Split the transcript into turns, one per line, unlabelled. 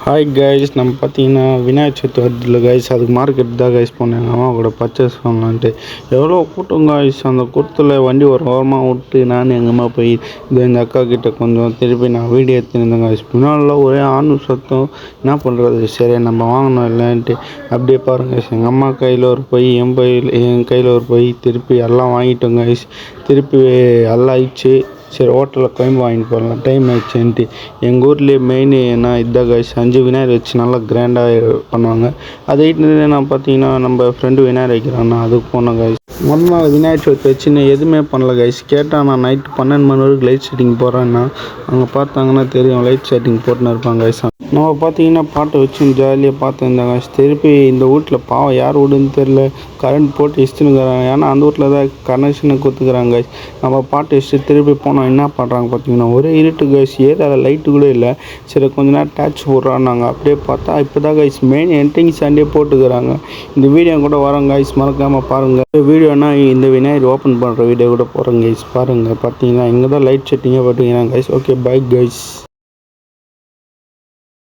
Hi guys, நம்ம பார்த்தீங்கன்னா விநாயகர் சதுர்த்தி வருதுல்ல கைஸ், அதுக்கு மார்க்கெட் தான் கைஸ் போனேன் எங்கள் அம்மா கூட பர்ச்சேஸ் பண்ணலான்ட்டு. எவ்வளோ கூட்டம் கைஸ், அந்த கூட்டத்தில் வண்டி ஒரு ஓரமாக விட்டு நான் எங்கள் அம்மா போய் இந்த அக்கா கிட்டே கொஞ்சம் திருப்பி நான் வீடியோ எடுத்துருந்தேன் கைஸ். முன்னாடிலாம் ஒரே ஆணு சத்தம், என்ன பண்ணுறது, சரி நம்ம வாங்கணும் இல்லைன்ட்டு அப்படியே பாருங்கள் கைஸ். எங்கள் அம்மா கையில் ஒரு பை, என் கையில் ஒரு பை, திருப்பி எல்லாம் வாங்கிட்டோம் கைஸ். திருப்பி எல்லாம் ஆயிடுச்சு. சரி ஹோட்டலில் குழம்பு வாங்கிட்டு போகலாம், டைம் ஆயிடுச்சுன்ட்டு. எங்கள் ஊர்லேயே மெயின் என்ன இதான் கைஸ், 5 விநாயகர் வச்சு நல்லா கிராண்டாக பண்ணுவாங்க. அதை நான் பார்த்தீங்கன்னா நம்ம ஃப்ரெண்டு விநாயகர் வைக்கிறான்னா அதுக்கு போனோம் கைஸ். முதல் நாள் விநாயகர் சதுர்த்தி வச்சு நான் எதுவுமே பண்ணல கைஸ். கேட்டால் நான் நைட்டு 12 மணி வரைக்கும் லைட் செட்டிங் போடுறேன்னா அவங்க பார்த்தாங்கன்னா தெரியும் லைட் செட்டிங் போட்டுன்னு இருப்பாங்க கைஸ். நம்ம பார்த்தீங்கன்னா பாட்டை வச்சு ஜாலியாக பார்த்துருந்தேன் கைஸ். திருப்பி இந்த வீட்டில் பாவம் யார் வீடுன்னு தெரில, கரண்ட் போட்டு இஷ்டுனுக்கிறாங்க. ஏன்னா அந்த வீட்டில் தான் கனெக்ஷனை கொடுத்துக்கிறாங்க கைஸ். நம்ம பாட்டு இஷ்டு திருப்பி போனோம், என்ன பண்ணுறாங்க பார்த்தீங்கன்னா ஒரே இருட்டு கைஸ், ஏரியாவில் லைட்டு கூட இல்லை. சரி கொஞ்ச நேரம் டேச் போடுறான்னாங்க, அப்படியே பார்த்தா இப்போ தான் கைஸ் மெயின் என்ட்ரிங் சண்டே போட்டுக்கிறாங்க. இந்த வீடியோ கூட வரோம் கைஸ், மறக்காமல் பாருங்கள். வீடியோனா இந்த விநாயகர் ஓப்பன் பண்ணுற வீடியோ கூட போகிறோம் கைஸ். பாருங்கள் பார்த்தீங்கன்னா இங்கே தான் லைட் செட்டிங்கே போட்டுக்கிறாங்க கைஸ். Okay bye guys.